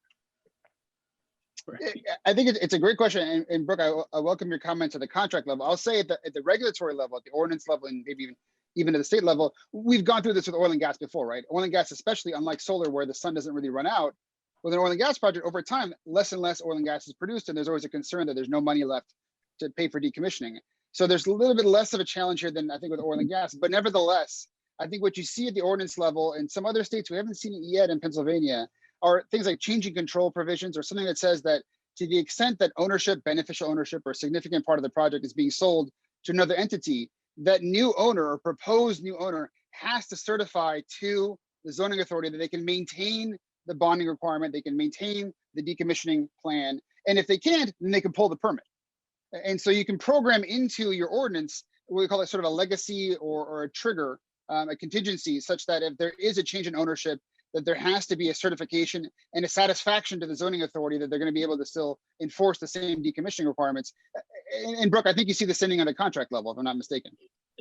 I think it's a great question, and Brooke, I welcome your comments at the contract level. I'll say at the regulatory level, at the ordinance level, and maybe even at the state level, we've gone through this with oil and gas before, right? Oil and gas, especially unlike solar, where the sun doesn't really run out. With an oil and gas project, over time, less and less oil and gas is produced, and there's always a concern that there's no money left to pay for decommissioning. So there's a little bit less of a challenge here than I think with oil and gas. But nevertheless, I think what you see at the ordinance level in some other states, we haven't seen it yet in Pennsylvania, are things like changing control provisions, or something that says that to the extent that ownership, beneficial ownership, or a significant part of the project is being sold to another entity, that new owner or proposed new owner has to certify to the zoning authority that they can maintain the bonding requirement, they can maintain the decommissioning plan, and if they can't, then they can pull the permit. And so you can program into your ordinance, what we call it sort of a legacy or a trigger, a contingency, such that if there is a change in ownership, that there has to be a certification and a satisfaction to the zoning authority that they're going to be able to still enforce the same decommissioning requirements. And Brooke, I think you see the sending on the contract level, if I'm not mistaken.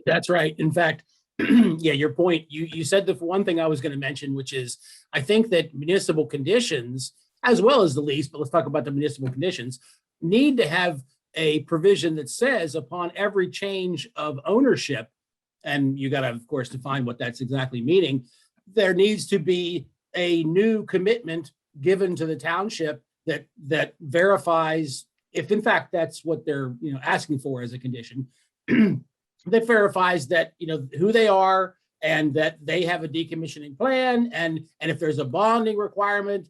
That's right. In fact, yeah, your point, you said the one thing I was going to mention, which is I think that municipal conditions, as well as the lease, but let's talk about the municipal conditions, need to have a provision that says upon every change of ownership, and you got to, of course, define what that's exactly meaning, there needs to be a new commitment given to the township that verifies, if in fact that's what they're asking for as a condition, that verifies that who they are and that they have a decommissioning plan, and if there's a bonding requirement,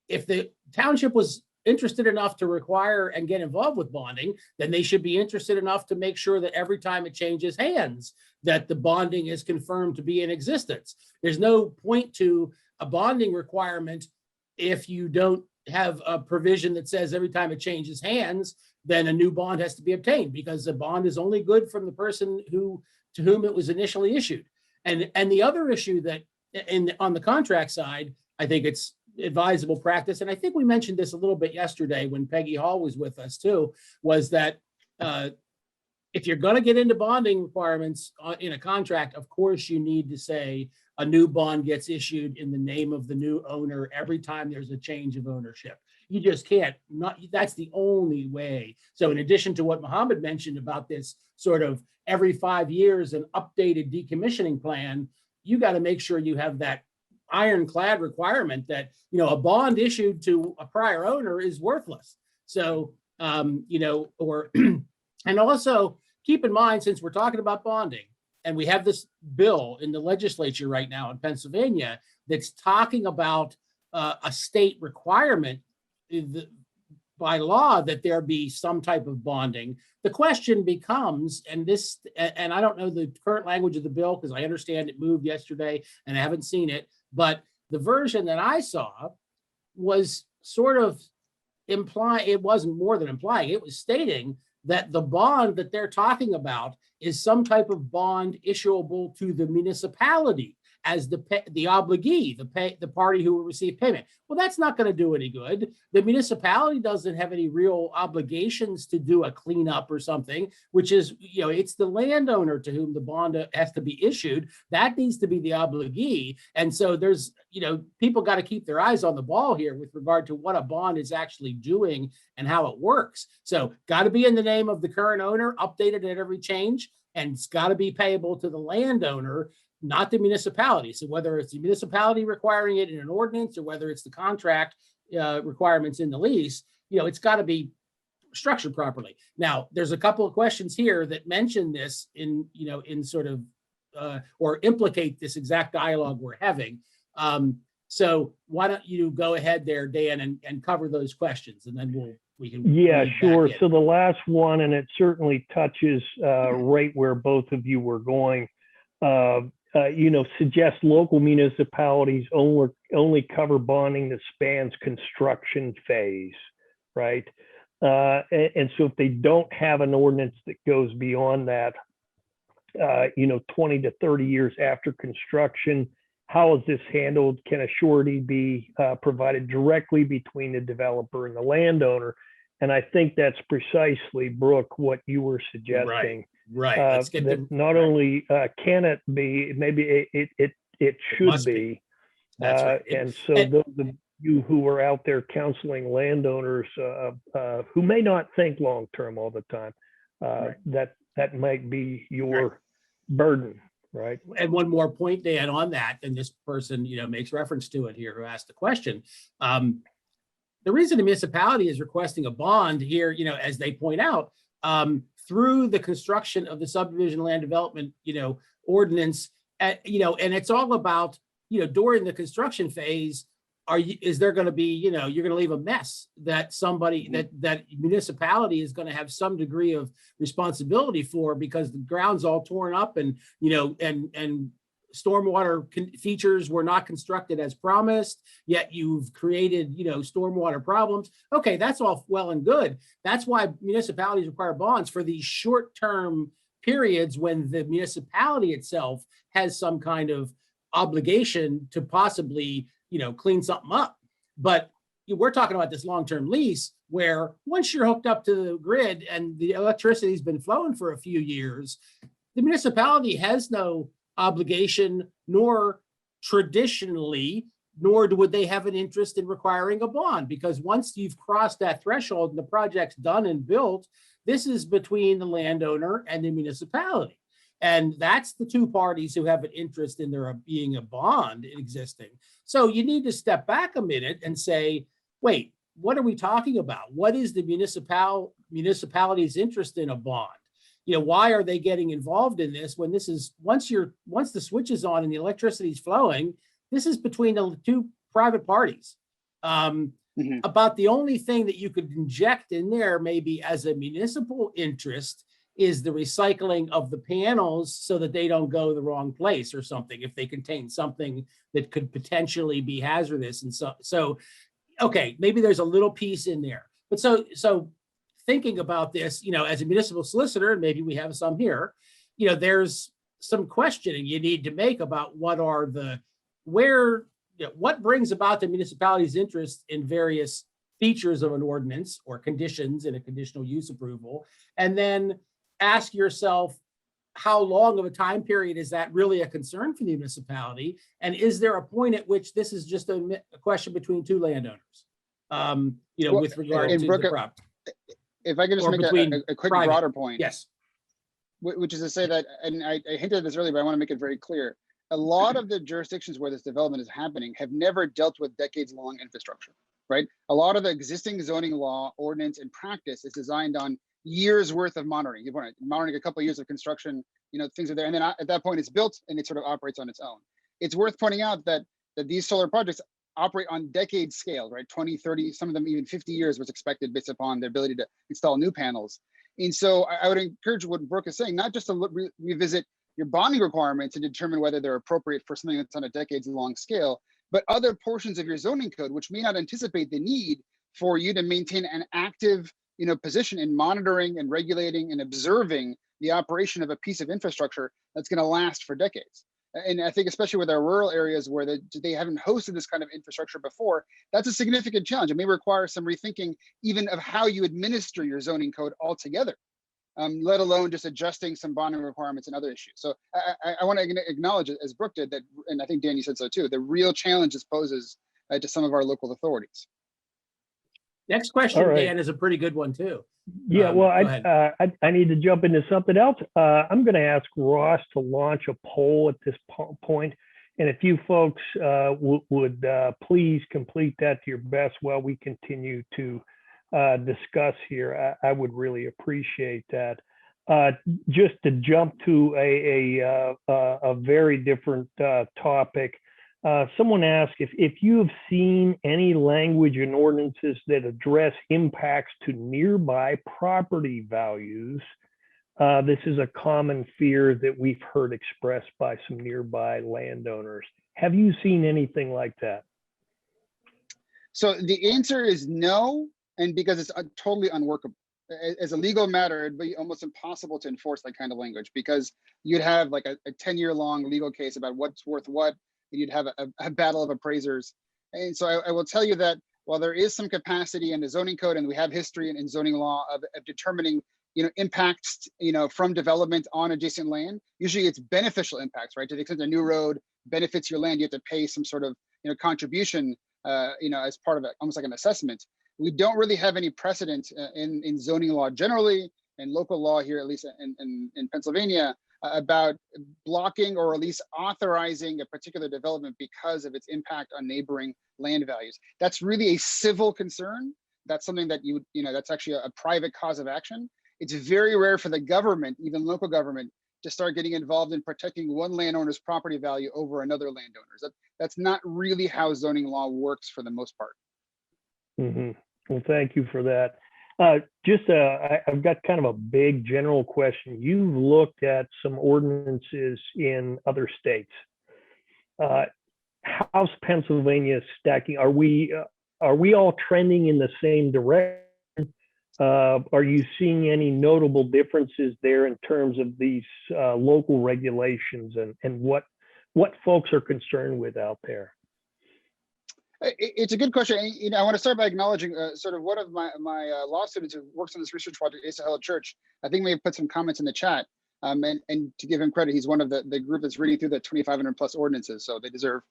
if the township was interested enough to require and get involved with bonding, then they should be interested enough to make sure that every time it changes hands, that the bonding is confirmed to be in existence. There's no point to a bonding requirement if you don't have a provision that says every time it changes hands, then a new bond has to be obtained, because the bond is only good from the person to whom it was initially issued. And the other issue that on the contract side, I think it's advisable practice, and I think we mentioned this a little bit yesterday when Peggy Hall was with us too, was that if you're going to get into bonding requirements in a contract, of course, you need to say a new bond gets issued in the name of the new owner every time there's a change of ownership. You just can't, that's the only way. So in addition to what Mohamed mentioned about this sort of every 5 years an updated decommissioning plan, you got to make sure you have that ironclad requirement that, you know, a bond issued to a prior owner is worthless. So, you know, or, and also keep in mind, since we're talking about bonding, and we have this bill in the legislature right now in Pennsylvania that's talking about a state requirement by law that there be some type of bonding. The question becomes, and I don't know the current language of the bill because I understand it moved yesterday and I haven't seen it, but the version that I saw was sort of implying, it wasn't more than implying, it was stating that the bond that they're talking about is some type of bond issuable to the municipality as the obligee, the party who will receive payment. Well, that's not going to do any good. The municipality doesn't have any real obligations to do a cleanup or something, which is, you know, it's the landowner to whom the bond has to be issued. That needs to be the obligee. And so there's, you know, people got to keep their eyes on the ball here with regard to what a bond is actually doing and how it works. So got to be in the name of the current owner, updated at every change, and it's got to be payable to the landowner, not the municipality. So whether it's the municipality requiring it in an ordinance or whether it's the contract requirements in the lease, you know, it's got to be structured properly. Now, there's a couple of questions here that mention this in, you know, in sort of, or implicate this exact dialogue we're having. So why don't you go ahead there, Dan, and cover those questions, and then we can. Yeah, sure. So the last one, and it certainly touches right where both of you were going. You know, suggest local municipalities only cover bonding that spans construction phase, right? And so if they don't have an ordinance that goes beyond that, you know, 20 to 30 years after construction, how is this handled? Can a surety be provided directly between the developer and the landowner? And I think that's precisely, Brooke, what you were suggesting. Right. Let's get that not only can it be, maybe it should be. That's right. And so those of you who are out there counseling landowners who may not think long term all the time, that might be your burden, right? And one more point, Dan, on that, and this person, you know, makes reference to it here who asked the question. The reason the municipality is requesting a bond here, you know, as they point out, through the construction of the subdivision land development, you know, ordinance, you know, and it's all about, you know, during the construction phase, is there going to be, you know, you're going to leave a mess that somebody, that municipality is going to have some degree of responsibility for, because the ground's all torn up and, you know, and stormwater features were not constructed as promised, yet you've created, you know, stormwater problems. Okay, that's all well and good. That's why municipalities require bonds for these short-term periods when the municipality itself has some kind of obligation to possibly, you know, clean something up. But we're talking about this long-term lease where once you're hooked up to the grid and the electricity's been flowing for a few years, the municipality has no obligation, nor traditionally, nor would they have an interest in requiring a bond, because once you've crossed that threshold and the project's done and built, this is between the landowner and the municipality. And that's the two parties who have an interest in there being a bond existing. So you need to step back a minute and say, wait, what are we talking about? What is the municipality's interest in a bond? You know, why are they getting involved in this when this is, once the switch is on and the electricity is flowing, this is between the two private parties. About the only thing that you could inject in there maybe as a municipal interest is the recycling of the panels so that they don't go the wrong place or something, if they contain something that could potentially be hazardous. And so okay, maybe there's a little piece in there. But so thinking about this, you know, as a municipal solicitor, and maybe we have some here, you know, there's some questioning you need to make about what are where what brings about the municipality's interest in various features of an ordinance or conditions in a conditional use approval, and then ask yourself, how long of a time period is that really a concern for the municipality? And is there a point at which this is just a question between two landowners? Well, with regard to Brockett, the prop. if I could just Or make between a quick private. broader point. Yes. Which is to say that, and I hinted at this earlier, but I want to make it very clear. A lot of the jurisdictions where this development is happening have never dealt with decades-long infrastructure, right? A lot of the existing zoning law, ordinance, and practice is designed on years worth of monitoring. You've monitoring a couple of years of construction, things are there. And then at that point it's built and it sort of operates on its own. It's worth pointing out that these solar projects operate on decade scale, right? 20, 30, some of them even 50 years was expected based upon their ability to install new panels. And so I would encourage what Brooke is saying, not just to revisit your bonding requirements and determine whether they're appropriate for something that's on a decades-long scale, but other portions of your zoning code, which may not anticipate the need for you to maintain an active position in monitoring and regulating and observing the operation of a piece of infrastructure that's going to last for decades. And I think especially with our rural areas where they haven't hosted this kind of infrastructure before, that's a significant challenge. It may require some rethinking even of how you administer your zoning code altogether, let alone just adjusting some bonding requirements and other issues. So I want to acknowledge, as Brooke did, that, and I think Danny said so too, the real challenge this poses to some of our local authorities. Next question, right. Dan, is a pretty good one too. Yeah, well, I I need to jump into something else. I'm going to ask Ross to launch a poll at this point. And if you folks would please complete that to your best while we continue to discuss here, I would really appreciate that. Just to jump to a very different topic, someone asked if you have seen any language in ordinances that address impacts to nearby property values. This is a common fear that we've heard expressed by some nearby landowners. Have you seen anything like that? So the answer is no, and because it's totally unworkable. As a legal matter, it'd be almost impossible to enforce that kind of language, because you'd have like a 10-year-long legal case about what's worth what, and you'd have a battle of appraisers. And so I will tell you that while there is some capacity in the zoning code, and we have history in zoning law of determining impacts from development on adjacent land, usually it's beneficial impacts, right? To the extent a new road benefits your land, you have to pay some sort of contribution as part of it, almost like an assessment. We don't really have any precedent in zoning law generally, and local law here, at least in Pennsylvania, about blocking or at least authorizing a particular development because of its impact on neighboring land values. That's really a civil concern. That's something that that's actually a private cause of action. It's very rare for the government, even local government, to start getting involved in protecting one landowner's property value over another landowner's. That's not really how zoning law works for the most part. Mm-hmm. Well, thank you for that. I've got kind of a big general question. You've looked at some ordinances in other states. How's Pennsylvania stacking? Are we all trending in the same direction? Are you seeing any notable differences there in terms of these local regulations and what folks are concerned with out there? It's a good question. I want to start by acknowledging sort of one of my law students who works on this research project, Asa Held Church. I think may have put some comments in the chat. And to give him credit, he's one of the group that's reading through the 2,500 plus ordinances. So they deserve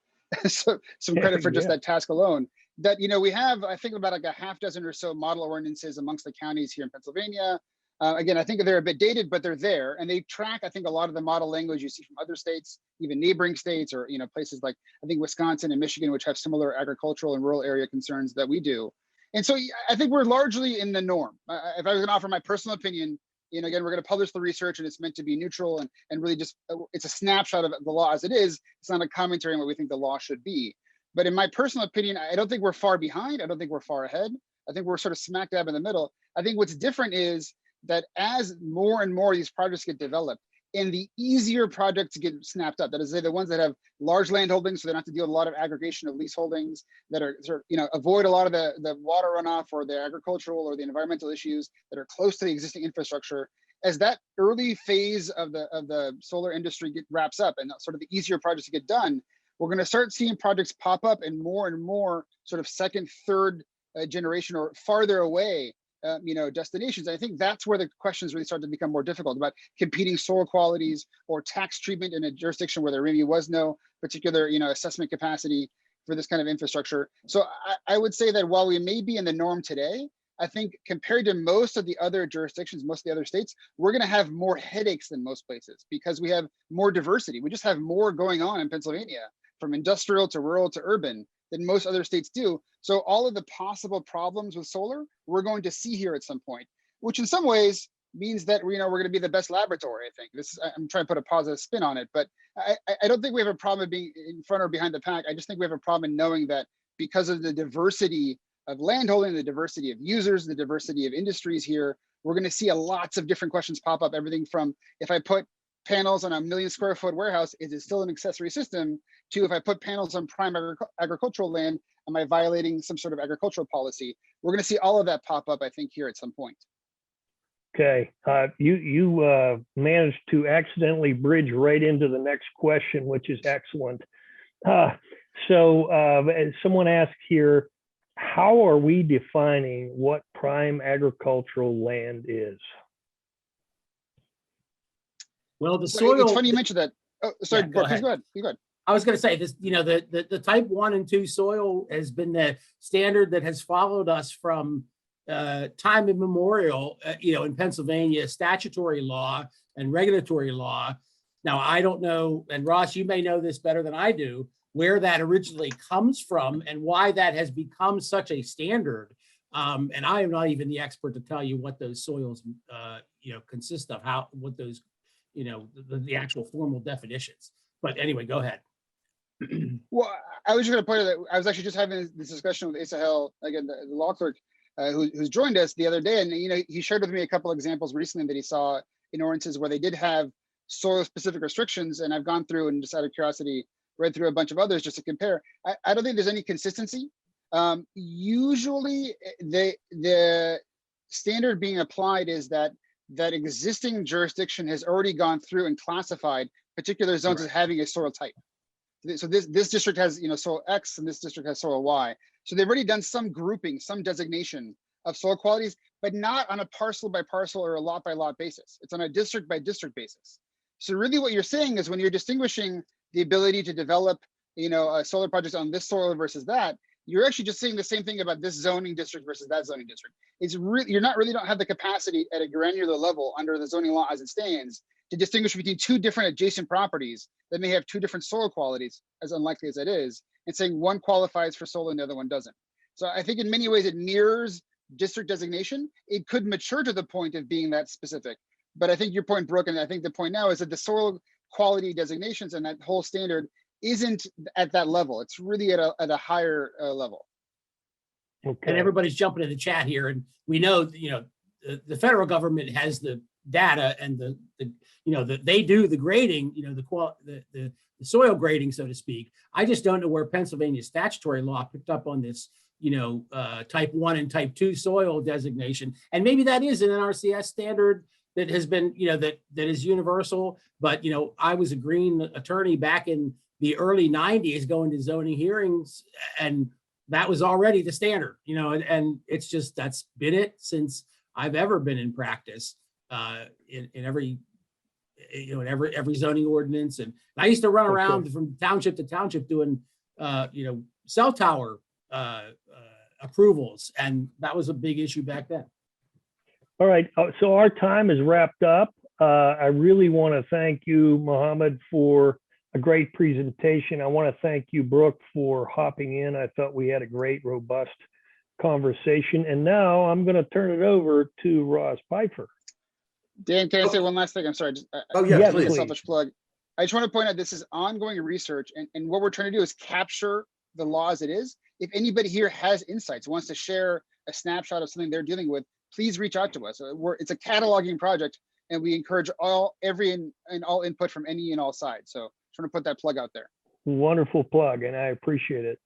some credit for just that task alone. That, we have, I think, about like a half dozen or so model ordinances amongst the counties here in Pennsylvania. Again, I think they're a bit dated, but they're there, and they track, I think, a lot of the model language you see from other states, even neighboring states, or places like, I think, Wisconsin and Michigan, which have similar agricultural and rural area concerns that we do. And so I think we're largely in the norm. If I was going to offer my personal opinion, again, we're going to publish the research, and it's meant to be neutral and really just, it's a snapshot of the law as it is. It's not a commentary on what we think the law should be. But in my personal opinion, I don't think we're far behind. I don't think we're far ahead. I think we're sort of smack dab in the middle. I think what's different is that as more and more of these projects get developed, and the easier projects get snapped up, that is, the ones that have large land holdings, so they don't have to deal with a lot of aggregation of lease holdings, that are sort of, avoid a lot of the water runoff or the agricultural or the environmental issues, that are close to the existing infrastructure. As that early phase of the solar industry wraps up, and sort of the easier projects get done, we're going to start seeing projects pop up and more sort of second, third generation or farther away, destinations. I think that's where the questions really start to become more difficult about competing soil qualities or tax treatment in a jurisdiction where there maybe was no particular, assessment capacity for this kind of infrastructure. So I would say that while we may be in the norm today, I think compared to most of the other jurisdictions, most of the other states, we're going to have more headaches than most places because we have more diversity. We just have more going on in Pennsylvania, from industrial to rural to urban, than most other states do. So all of the possible problems with solar, we're going to see here at some point, which in some ways means that we're going to be the best laboratory. I think I'm trying to put a positive spin on it, but I don't think we have a problem being in front or behind the pack. I just think we have a problem in knowing that because of the diversity of landholding, the diversity of users, the diversity of industries here, we're going to see lots of different questions pop up. Everything from, if I put panels on a 1 million square foot warehouse, is it still an accessory system, to if I put panels on prime agricultural land, am I violating some sort of agricultural policy? We're going to see all of that pop up, I think, here at some point. Okay, you managed to accidentally bridge right into the next question, which is excellent. So someone asked here, how are we defining what prime agricultural land is? Well, the soil. It's funny you mentioned that. Oh, sorry, Yeah, Brooke, please go ahead. You go ahead. I was going to say this, the type 1 and 2 soil has been the standard that has followed us from time immemorial, in Pennsylvania, statutory law and regulatory law. Now, I don't know, and Ross, you may know this better than I do, where that originally comes from and why that has become such a standard. And I am not even the expert to tell you what those soils, consist of, what those, the actual formal definitions. But anyway, go ahead. Well, I was just going to point out that I was actually just having this discussion with Isahel, again, the law clerk, who's joined us the other day, and he shared with me a couple of examples recently that he saw in ordinances where they did have soil-specific restrictions, and I've gone through and just out of curiosity read through a bunch of others just to compare. I don't think there's any consistency. Usually, the standard being applied is that existing jurisdiction has already gone through and classified particular zones as having a soil type. So this district has soil X and this district has soil Y. So they've already done some grouping, some designation of soil qualities, but not on a parcel by parcel or a lot by lot basis. It's on a district by district basis. So really what you're saying is when you're distinguishing the ability to develop a solar project on this soil versus that, you're actually just saying the same thing about this zoning district versus that zoning district. It's really, don't have the capacity at a granular level under the zoning law as it stands to distinguish between two different adjacent properties that may have two different soil qualities, as unlikely as that is, and saying one qualifies for solar and the other one doesn't. So I think in many ways it mirrors district designation. It could mature to the point of being that specific. But I think your point, Brooke, and I think the point now is that the soil quality designations and that whole standard isn't at that level. It's really at a higher level. Okay. And everybody's jumping in the chat here, and we know, the federal government has the data and they do the grading, the soil grading, so to speak. I just don't know where Pennsylvania statutory law picked up on this, type 1 and type 2 soil designation. And maybe that is an NRCS standard that has been, that is universal. But, I was a green attorney back in the early 90s going to zoning hearings, and that was already the standard, and it's just, that's been it since I've ever been in practice, in every, in every zoning ordinance. And I used to run around from township to township doing, cell tower approvals, and that was a big issue back then. All right, so our time is wrapped up. I really want to thank you, Mohamed, for a great presentation. I want to thank you, Brooke, for hopping in. I thought we had a great, robust conversation. And now I'm going to turn it over to Ross Pfeiffer. Dan, can I say one last thing? I'm sorry. Yeah, please. A please. selfish plug. I just want to point out this is ongoing research, and what we're trying to do is capture the law as it is. If anybody here has insights, wants to share a snapshot of something they're dealing with, please reach out to us. It's a cataloging project, and we encourage every and all input from any and all sides. So just want to put that plug out there. Wonderful plug, and I appreciate it.